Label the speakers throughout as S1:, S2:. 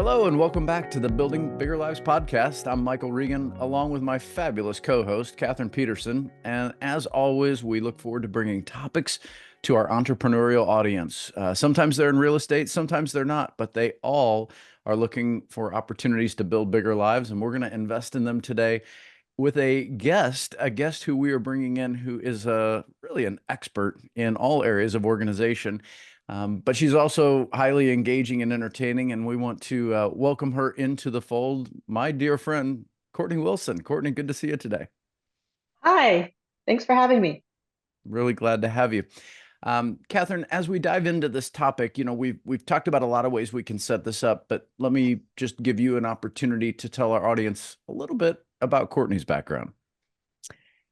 S1: Hello and welcome back to the Building Bigger Lives podcast. I'm Michael Regan, along with my fabulous co-host, Catherine Peterson. And as always, we look forward to bringing topics to our entrepreneurial audience. Sometimes they're in real estate, sometimes they're not, but they all are looking for opportunities to build bigger lives. And we're going to invest in them today with a guest who we are bringing in who is really an expert in all areas of organization. But she's also highly engaging and entertaining, and we want to welcome her into the fold, my dear friend, Courtney Wilson. Courtney, good to see you today.
S2: Hi, thanks for having me.
S1: Really glad to have you. Catherine, as we dive into this topic, we've talked about a lot of ways we can set this up, but let me just give you an opportunity to tell our audience a little bit about Courtney's background.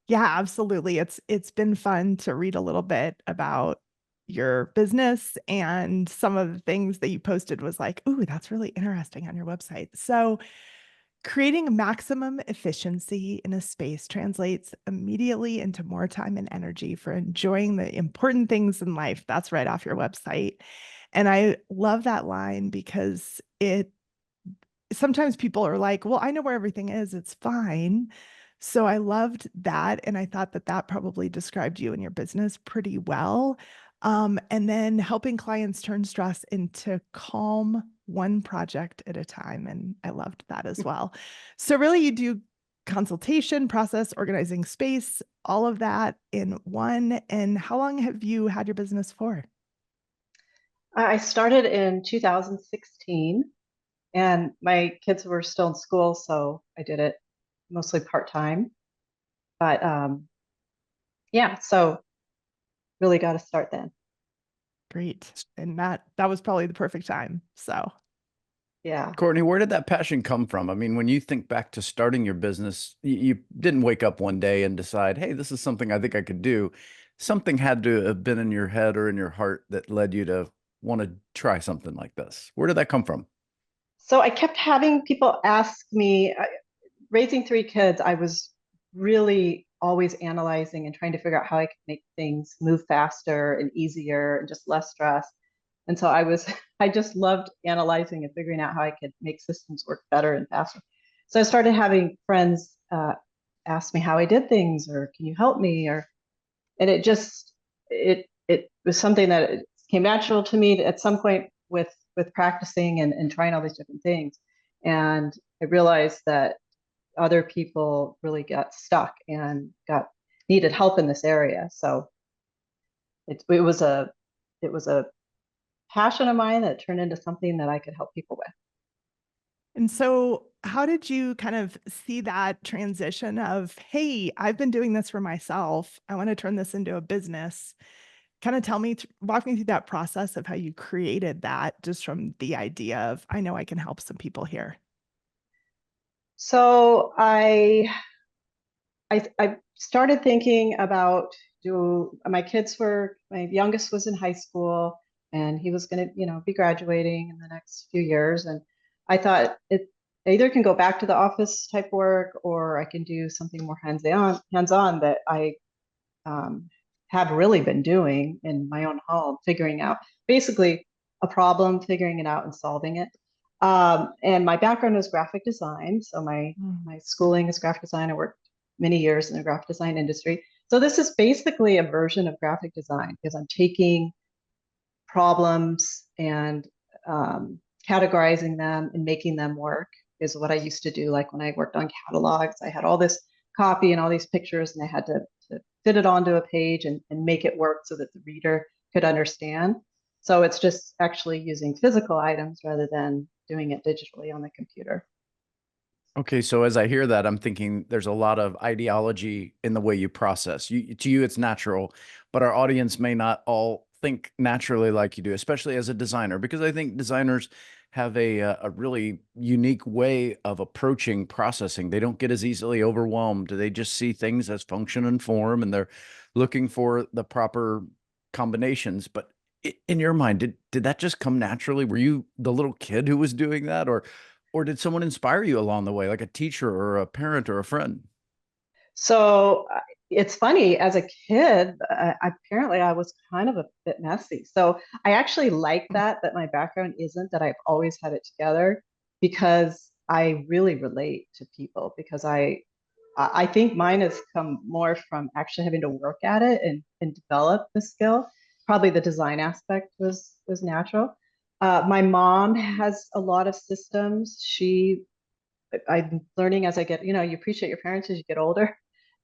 S3: Yeah, absolutely. It's been fun to read a little bit about your business, and some of the things that you posted was like, "Ooh, that's really interesting on your website." So, creating maximum efficiency in a space translates immediately into more time and energy for enjoying the important things in life. That's right off your website. And I love that line because it sometimes people are like, well, I know where everything is. It's fine. So I loved that. And I thought that that probably described you and your business pretty well. And then helping clients turn stress into calm, one project at a time. And I loved that as well. So really you do consultation, process, organizing space, all of that in one. And how long have you had your business for?
S2: I started in 2016 and my kids were still in school, so I did it mostly part-time. But yeah, so really got to start then.
S3: Great. And that was probably the perfect time. So
S2: Yeah.
S1: Courtney, where did that passion come from? I mean, when you think back to starting your business, you didn't wake up one day and decide, hey, this is something I think I could do. Something had to have been in your head or in your heart that led you to want to try something like this. Where did that come from?
S2: So I kept having people ask me, raising three kids, I was really always analyzing and trying to figure out how I could make things move faster and easier and just less stress. And so I just loved analyzing and figuring out how I could make systems work better and faster. So I started having friends ask me how I did things, or can you help me? And it was something that it came natural to me at some point with practicing and trying all these different things. And I realized that other people really got stuck and got needed help in this area. So it was a passion of mine that turned into something that I could help people with.
S3: And so, how did you kind of see that transition of, hey, I've been doing this for myself. I want to turn this into a business. Kind of walk me through that process of how you created that just from the idea of, I know I can help some people here.
S2: So I started thinking about, do my youngest was in high school and he was going to be graduating in the next few years, and I thought I either can go back to the office type work or I can do something more hands on that I have really been doing in my own home, figuring out basically a problem, figuring it out and solving it. And my background is graphic design, so my schooling is graphic design. I worked many years in the graphic design industry. So this is basically a version of graphic design because I'm taking problems and categorizing them and making them work is what I used to do. Like when I worked on catalogs, I had all this copy and all these pictures, and I had to fit it onto a page and make it work so that the reader could understand. So it's just actually using physical items rather than doing it digitally on the computer.
S1: Okay, so as I hear that, I'm thinking there's a lot of ideology in the way you process. To you, it's natural, but our audience may not all think naturally like you do, especially as a designer, because I think designers have a really unique way of approaching processing. They don't get as easily overwhelmed. They just see things as function and form, and they're looking for the proper combinations. But in your mind, did that just come naturally? Were you the little kid who was doing that, or did someone inspire you along the way, like a teacher or a parent or a friend?
S2: So it's funny, as a kid, apparently I was kind of a bit messy. So I actually like that my background isn't that I've always had it together. because I really relate to people because I think mine has come more from actually having to work at it and develop the skill. Probably the design aspect was natural. My mom has a lot of systems. I'm learning as I get, you appreciate your parents as you get older.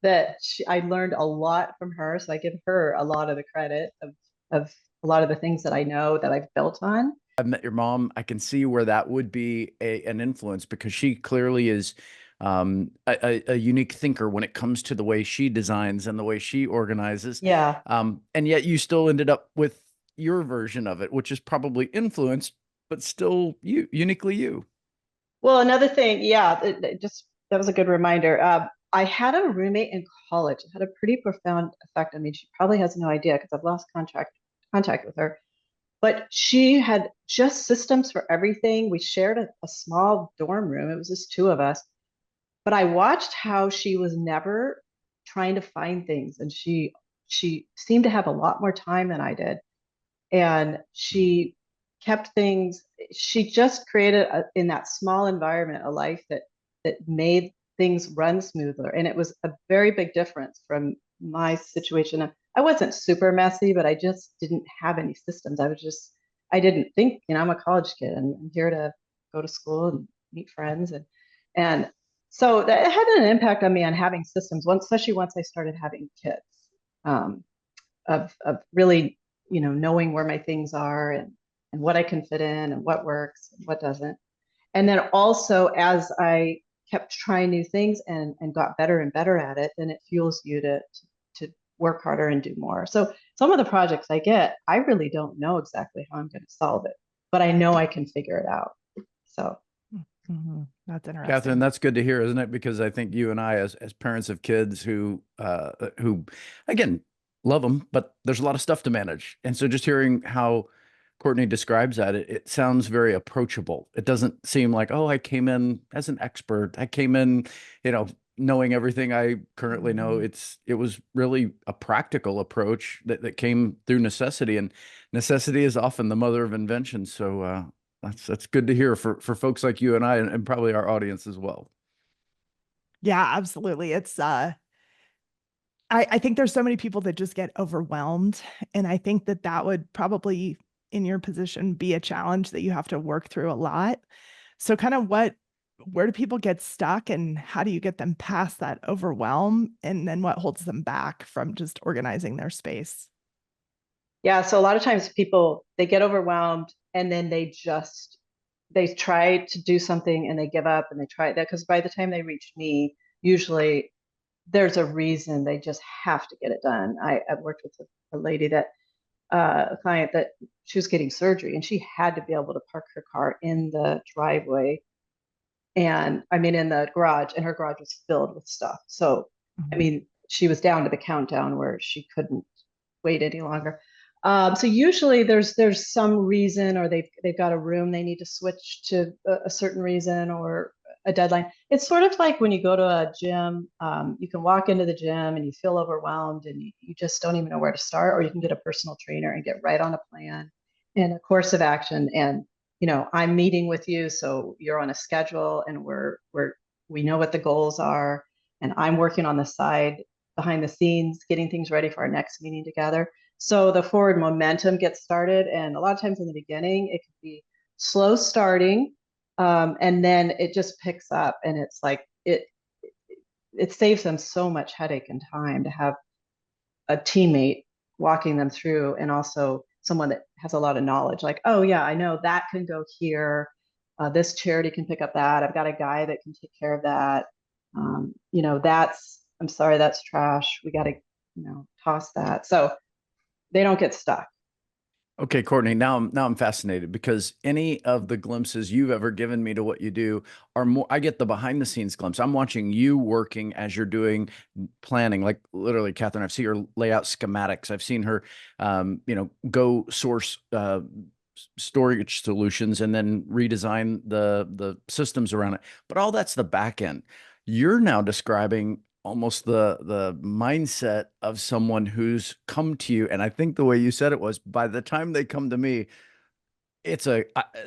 S2: I learned a lot from her, so I give her a lot of the credit of a lot of the things that I know that I've built on.
S1: I've met your mom. I can see where that would be an influence because she clearly is a unique thinker when it comes to the way she designs and the way she organizes.
S2: Yeah.
S1: And yet you still ended up with your version of it, which is probably influenced, but still you, uniquely you.
S2: Well, another thing, yeah, that was a good reminder. I had a roommate in college. It had a pretty profound effect on me. She probably has no idea because I've lost contact with her. But she had just systems for everything. We shared a small dorm room. It was just two of us. But I watched how she was never trying to find things, and she seemed to have a lot more time than I did. And she kept things. She just created in that small environment a life that made things run smoother. And it was a very big difference from my situation. I wasn't super messy, but I just didn't have any systems. I didn't think, I'm a college kid and I'm here to go to school and meet friends. And so that had an impact on me on having systems, especially once I started having kids, um, of really, knowing where my things are and what I can fit in and what works and what doesn't. And then also as I kept trying new things and got better and better at it, then it fuels you to work harder and do more. So some of the projects I get, I really don't know exactly how I'm going to solve it, but I know I can figure it out. So
S3: That's interesting.
S1: Catherine, that's good to hear, isn't it? Because I think you and I, as parents of kids who again love them, but there's a lot of stuff to manage, and so just hearing how Courtney describes that, it sounds very approachable. It doesn't seem like, oh, I came in as an expert. I came in, knowing everything I currently know. It was really a practical approach that came through necessity, and necessity is often the mother of invention. So that's good to hear for folks like you and I, and probably our audience as well.
S3: Yeah, absolutely. It's I think there's so many people that just get overwhelmed. And I think that would probably in your position be a challenge that you have to work through a lot. So kind of where do people get stuck and how do you get them past that overwhelm? And then what holds them back from just organizing their space?
S2: yeah, so a lot of times people they get overwhelmed and then they try to do something and they give up and they try that because by the time they reach me, usually there's a reason they just have to get it done. I've worked with a lady a client that she was getting surgery and she had to be able to park her car in the driveway and I mean in the garage, and her garage was filled with stuff. So I mean she was down to the countdown where she couldn't wait any longer. So usually there's some reason, or they've got a room they need to switch to a certain reason or a deadline. It's sort of like when you go to a gym, you can walk into the gym and you feel overwhelmed and you just don't even know where to start, or you can get a personal trainer and get right on a plan and a course of action. And I'm meeting with you, so you're on a schedule, and we know what the goals are, and I'm working on the side behind the scenes, getting things ready for our next meeting together. So the forward momentum gets started. And a lot of times in the beginning, it can be slow starting. And then it just picks up and it's like it saves them so much headache and time to have a teammate walking them through, and also someone that has a lot of knowledge, like, oh yeah, I know that can go here. This charity can pick up that. I've got a guy that can take care of that. I'm sorry, that's trash. We got to, toss that. So they don't get stuck.
S1: Okay, Courtney, now I'm fascinated because any of the glimpses you've ever given me to what you do are more, I get the behind the scenes glimpse. I'm watching you working as you're doing planning, like literally, Catherine, I've seen her lay out schematics. I've seen her, go source, storage solutions and then redesign the systems around it. But all that's the back end. You're now describing almost the mindset of someone who's come to you, and I think the way you said it was, by the time they come to me,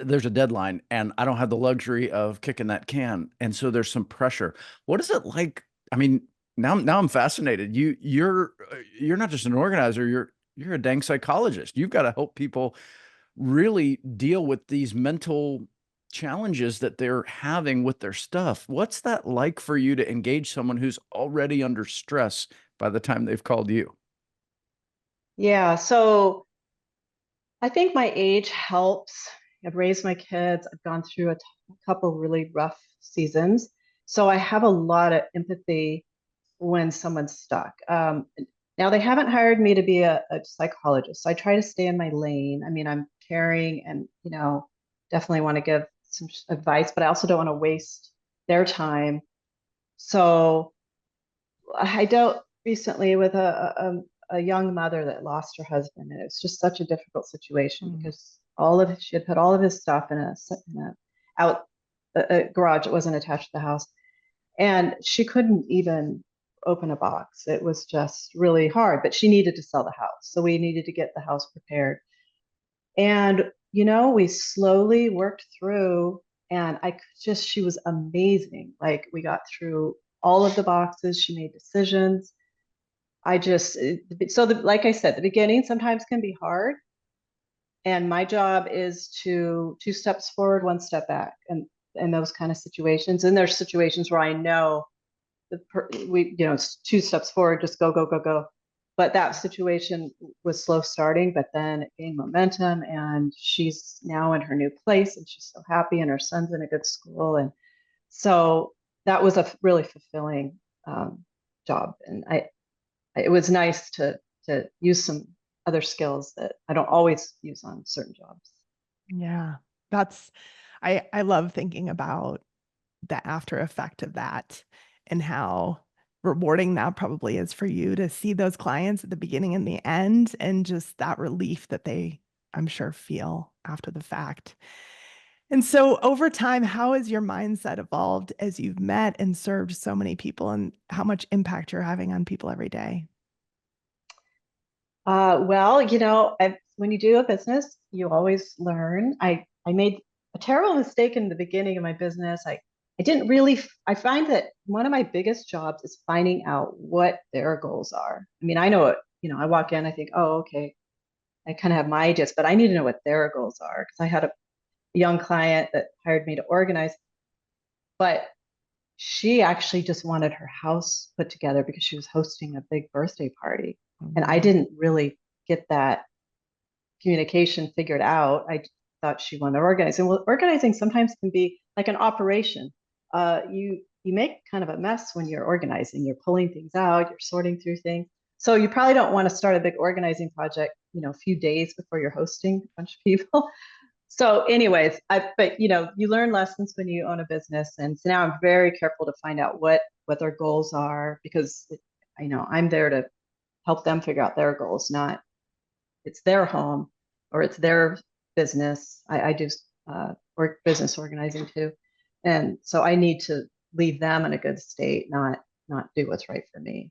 S1: there's a deadline and I don't have the luxury of kicking that can. And so there's some pressure. What is it like? I mean, now I'm fascinated. You're not just an organizer, you're a dang psychologist. You've got to help people really deal with these mental challenges that they're having with their stuff. What's that like for you to engage someone who's already under stress by the time they've called you?
S2: Yeah, so I think my age helps. I've raised my kids. I've gone through a couple really rough seasons. So I have a lot of empathy when someone's stuck. Now, they haven't hired me to be a psychologist. So I try to stay in my lane. I mean, I'm caring and, definitely want to give some advice, but I also don't want to waste their time. So I dealt recently with a young mother that lost her husband, and it was just such a difficult situation because she had put all of his stuff in a out a garage that wasn't attached to the house, and she couldn't even open a box. It was just really hard, but she needed to sell the house, so we needed to get the house prepared. And we slowly worked through, and she was amazing. Like, we got through all of the boxes. She made decisions. Like I said, the beginning sometimes can be hard. And my job is to two steps forward, one step back, and in those kind of situations. And there's situations where I know it's two steps forward, just go, go, go, go. But that situation was slow starting, but then it gained momentum, and she's now in her new place, and she's so happy, and her son's in a good school. And so that was a really fulfilling job. And it was nice to use some other skills that I don't always use on certain jobs.
S3: Yeah, that's, I love thinking about the after effect of that and how rewarding that probably is for you to see those clients at the beginning and the end, and just that relief that they, I'm sure, feel after the fact. And so over time, how has your mindset evolved as you've met and served so many people, and how much impact you're having on people every day?
S2: Well, when you do a business, you always learn. I made a terrible mistake in the beginning of my business. I didn't really, I find that one of my biggest jobs is finding out what their goals are. I mean, I know it, I walk in, I think, oh, okay, I kind of have my ideas, but I need to know what their goals are, because I had a young client that hired me to organize, but she actually just wanted her house put together because she was hosting a big birthday party. And I didn't really get that communication figured out. I thought she wanted to organize. And organizing sometimes can be like an operation. You make kind of a mess when you're organizing. You're pulling things out, you're sorting through things. So you probably don't want to start a big organizing project, a few days before you're hosting a bunch of people. So anyways, but you learn lessons when you own a business. And so now I'm very careful to find out what their goals are, because I'm there to help them figure out their goals, not it's their home or it's their business. I do business organizing too. And so I need to leave them in a good state, not do what's right for me.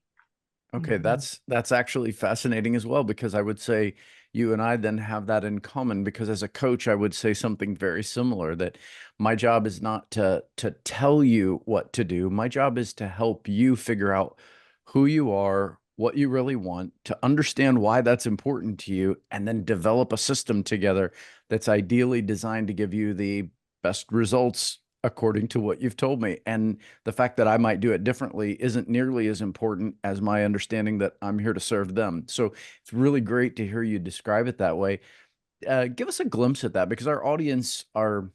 S1: Okay, that's actually fascinating as well, because I would say you and I then have that in common, because as a coach I would say something very similar, that my job is not to tell you what to do. My job is to help you figure out who you are, what you really want, to understand why that's important to you, and then develop a system together that's ideally designed to give you the best results according to what you've told me. And the fact that I might do it differently isn't nearly as important as my understanding that I'm here to serve them. So it's really great to hear you describe it that way. Give us a glimpse at that, because our audience are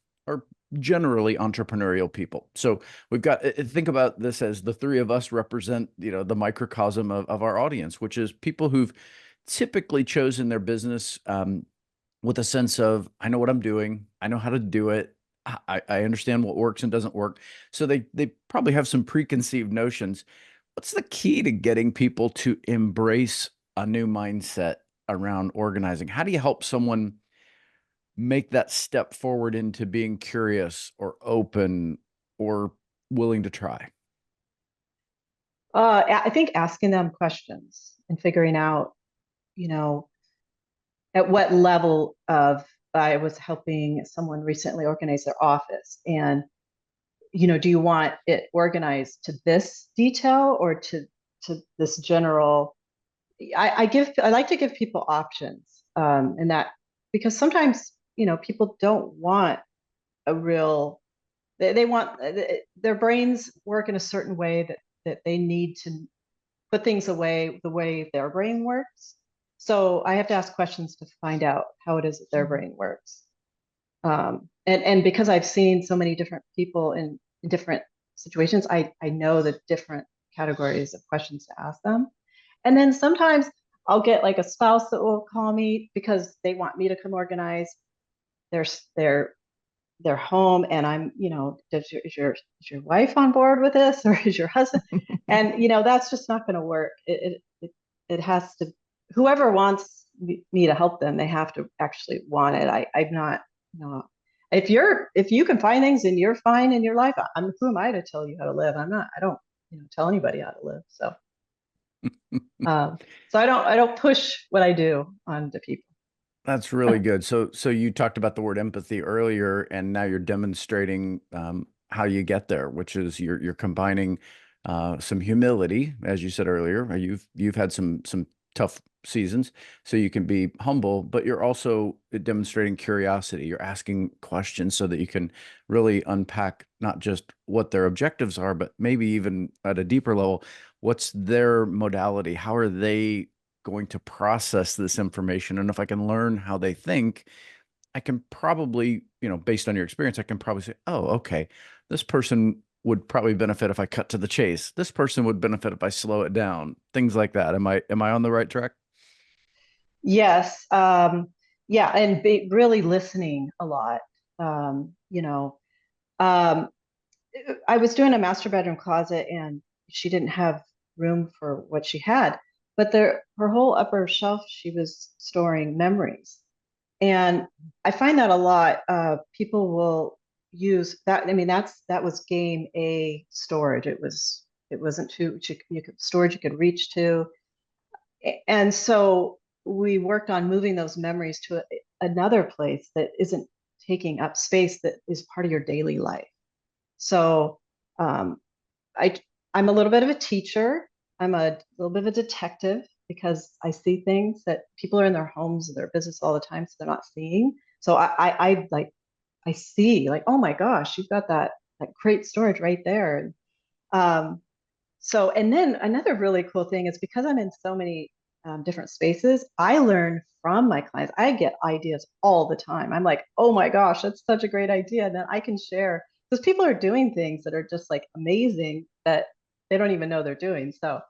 S1: generally entrepreneurial people. So we've got, think about this as the three of us represent, the microcosm of our audience, which is people who've typically chosen their business with a sense of, I know what I'm doing, I know how to do it, I understand what works and doesn't work. So they probably have some preconceived notions. What's the key to getting people to embrace a new mindset around organizing? How do you help someone make that step forward into being curious or open or willing to try?
S2: I think asking them questions and figuring out, at what level of I was helping someone recently organize their office, and do you want it organized to this detail or to this general? I like to give people options, and that because sometimes people don't want a real they want their brains work in a certain way that they need to put things away the way their brain works. So I have to ask questions to find out how it is that their brain works. And because I've seen so many different people in different situations, I know the different categories of questions to ask them. And then sometimes I'll get like a spouse that will call me because they want me to come organize their their their home, and I'm, is your wife on board with this, or is your husband? And that's just not going to work. It has to, whoever wants me to help them, they have to actually want it. I'm not, if you can find things and you're fine in your life, who am I to tell you how to live? I don't tell anybody how to live. So so I don't push what I do onto people.
S1: That's really good. So you talked about the word empathy earlier, and now you're demonstrating how you get there, which is you're combining some humility, as you said earlier. You've had some tough seasons, so you can be humble, but you're also demonstrating curiosity. You're asking questions so that you can really unpack not just what their objectives are, but maybe even at a deeper level, what's their modality? How are they going to process this information? And if I can learn how they think, I can probably, based on your experience, I can probably say, oh, okay, this person would probably benefit if I cut to the chase. This person would benefit if I slow it down. Things like that. Am I on the right track?
S2: Yes. Yeah, and really listening a lot. Um, you know, um, I was doing a master bedroom closet, and she didn't have room for what she had, but her whole upper shelf, she was storing memories. And I find that a lot. People will use that. I mean, that was game A storage. It wasn't too you could storage you could reach to. And so we worked on moving those memories to another place that isn't taking up space, that is part of your daily life. So um, I I'm a little bit of a teacher. I'm a little bit of a detective because I see things that people are in their homes and their business all the time, so they're not seeing. So I like I see like, oh my gosh, you've got that great storage right there. And so, and then another really cool thing is because I'm in so many different spaces, I learn from my clients. I get ideas all the time. I'm like, oh my gosh, that's such a great idea. And then I can share because people are doing things that are just like amazing that they don't even know they're doing. So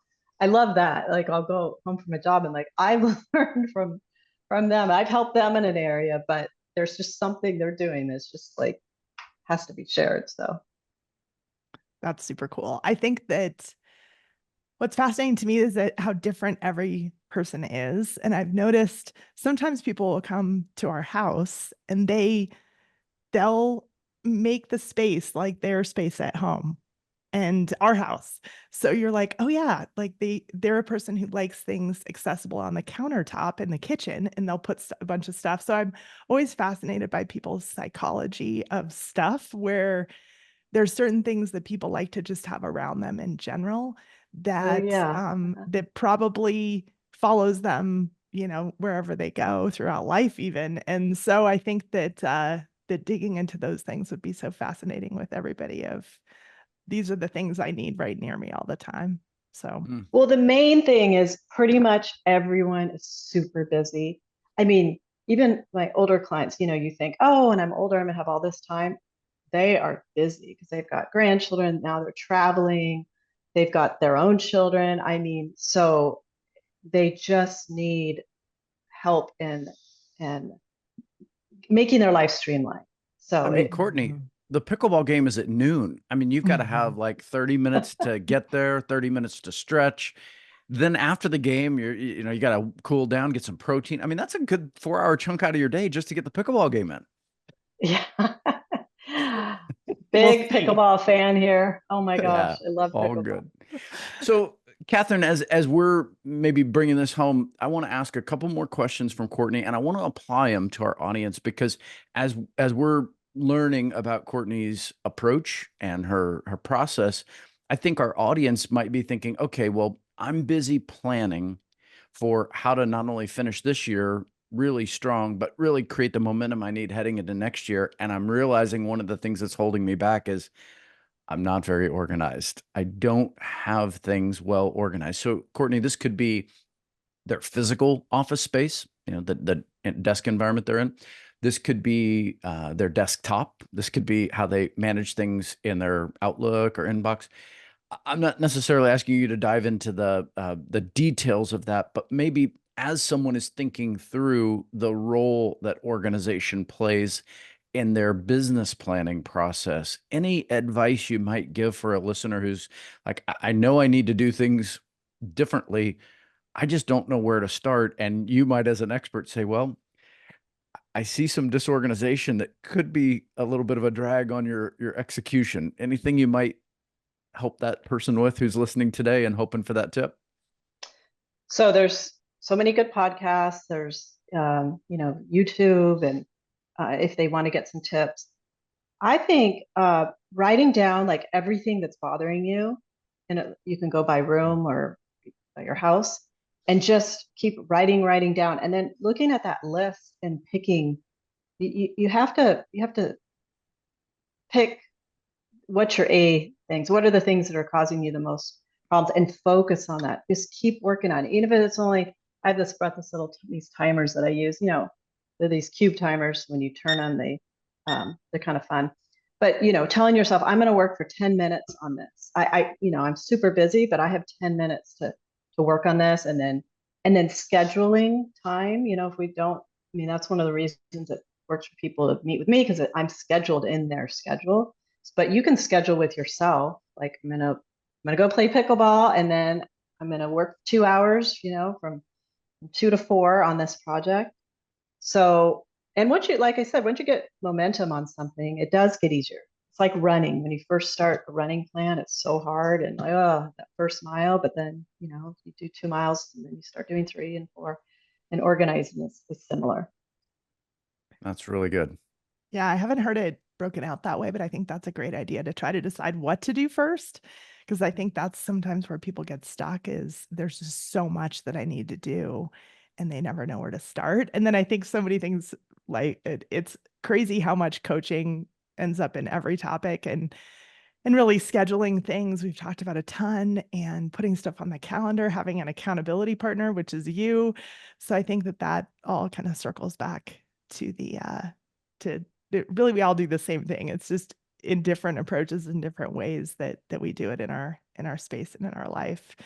S2: I love that. Like I'll go home from a job and like I've learned from them. I've helped them in an area, but there's just something they're doing that's just like has to be shared. So
S3: That's super cool. I think that what's fascinating to me is that how different every person is. And I've noticed sometimes people will come to our house and they'll make the space like their space at home and our house. So you're like, oh yeah, like they're a person who likes things accessible on the countertop in the kitchen, and they'll put a bunch of stuff. So I'm always fascinated by people's psychology of stuff, where there's certain things that people like to just have around them in general
S2: oh
S3: that
S2: yeah.
S3: that probably follows them, wherever they go throughout life even. And so I think that digging into those things would be so fascinating with everybody. Of these are the things I need right near me all the time. So
S1: Mm.
S2: Well, the main thing is pretty much everyone is super busy. I mean, even my older clients, you think, oh, when I'm older, I'm gonna have all this time. They are busy because they've got grandchildren. Now they're traveling. They've got their own children. I mean, so they just need help and making their life streamlined.
S1: I
S2: So
S1: mean, Courtney, the pickleball game is at noon. I mean, you've got to have like 30 minutes to get there, 30 minutes to stretch. Then after the game, you got to cool down, get some protein. I mean, that's a good 4 hour chunk out of your day just to get the pickleball game in.
S2: yeah.
S1: Well,
S2: Big pickleball fan here. Oh my gosh,
S1: yeah,
S2: I love
S1: all
S2: pickleball.
S1: good. So Catherine, as we're maybe bringing this home, I want to ask a couple more questions from Courtney, and I want to apply them to our audience because as we're learning about Courtney's approach and her process, I think our audience might be thinking, okay, well, I'm busy planning for how to not only finish this year really strong, but really create the momentum I need heading into next year. And I'm realizing one of the things that's holding me back is I'm not very organized. I don't have things well organized. So, Courtney, this could be their physical office space, the desk environment they're in. This could be their desktop. This could be how they manage things in their Outlook or inbox. I'm not necessarily asking you to dive into the details of that, but maybe as someone is thinking through the role that organization plays in their business planning process, any advice you might give for a listener who's like, I know I need to do things differently. I just don't know where to start. And you might, as an expert, say, well, I see some disorganization that could be a little bit of a drag on your execution. Anything you might help that person with who's listening today and hoping for that tip?
S2: So there's so many good podcasts. There's YouTube, and if they want to get some tips, I think writing down like everything that's bothering you, and you can go by room or by your house, and just keep writing down, and then looking at that list and picking. You have to pick what's your A things. What are the things that are causing you the most problems, and focus on that. Just keep working on it, even if it's only. I have this little these timers that I use. They're these cube timers. When you turn them, they're kind of fun. But telling yourself, I'm going to work for 10 minutes on this. I'm super busy, but I have 10 minutes to work on this, and then scheduling time. If we don't, that's one of the reasons it works for people to meet with me, because I'm scheduled in their schedule. But you can schedule with yourself. Like I'm gonna go play pickleball, and then I'm gonna work 2 hours, from 2 to 4 on this project. So, and like I said, once you get momentum on something, it does get easier. It's like running. When you first start a running plan, it's so hard, and like, oh, that first mile. But then, you do 2 miles, and then you start doing 3 and 4, and organizing is similar.
S1: That's really good.
S3: Yeah, I haven't heard it broken out that way, but I think that's a great idea to try to decide what to do first. Because I think that's sometimes where people get stuck is there's just so much that I need to do and they never know where to start. And then I think so many things like it's crazy how much coaching ends up in every topic and really scheduling things. We've talked about a ton, and putting stuff on the calendar, having an accountability partner, which is you. So I think that all kind of circles back to to really, we all do the same thing. It's just in different approaches and different ways that we do it in our space and in our life.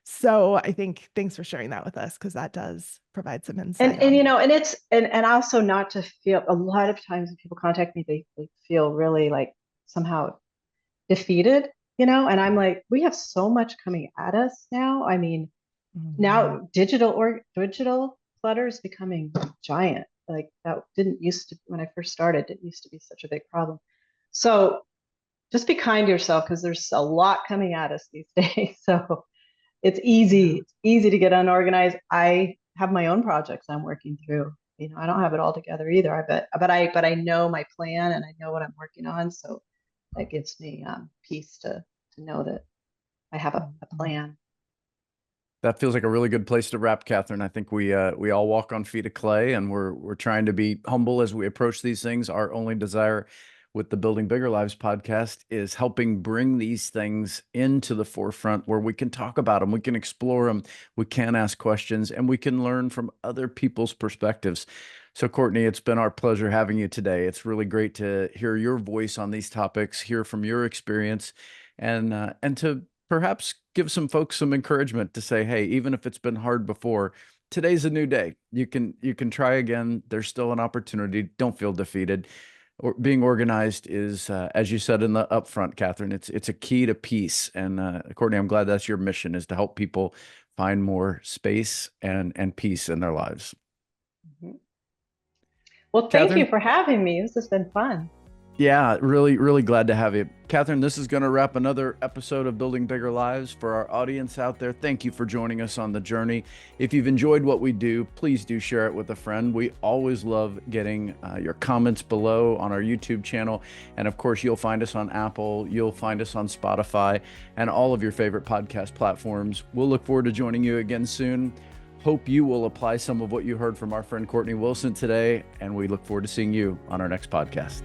S3: So I think thanks for sharing that with us, because that does provide some insight.
S2: And it's and also, not to feel, a lot of times when people contact me, they feel really like somehow defeated, and I'm like, we have so much coming at us now. Now digital clutter is becoming giant. Like that didn't used to, when I first started, didn't used to be such a big problem. So just be kind to yourself, because there's a lot coming at us these days. So it's easy to get unorganized. I have my own projects I'm working through. I don't have it all together either. But I know my plan, and I know what I'm working on. So that gives me peace to know that I have a plan.
S1: That feels like a really good place to wrap, Catherine. I think we all walk on feet of clay, and we're trying to be humble as we approach these things. Our only desire with the Building Bigger Lives podcast is helping bring these things into the forefront where we can talk about them, we can explore them, we can ask questions, and we can learn from other people's perspectives. So, Courtney, it's been our pleasure having you today. It's really great to hear your voice on these topics, hear from your experience, and to perhaps give some folks some encouragement to say, hey, even if it's been hard before, today's a new day. You can try again. There's still an opportunity. Don't feel defeated. Or being organized is, as you said in the upfront, Catherine, it's a key to peace. And Courtney, I'm glad that's your mission, is to help people find more space and peace in their lives.
S2: Mm-hmm. Well, thank you for having me. This has been fun.
S1: Yeah, really, really glad to have you. Catherine, this is going to wrap another episode of Building Bigger Lives. For our audience out there, thank you for joining us on the journey. If you've enjoyed what we do, please do share it with a friend. We always love getting your comments below on our YouTube channel. And of course, you'll find us on Apple, you'll find us on Spotify, and all of your favorite podcast platforms. We'll look forward to joining you again soon. Hope you will apply some of what you heard from our friend Courtney Wilson today, and we look forward to seeing you on our next podcast.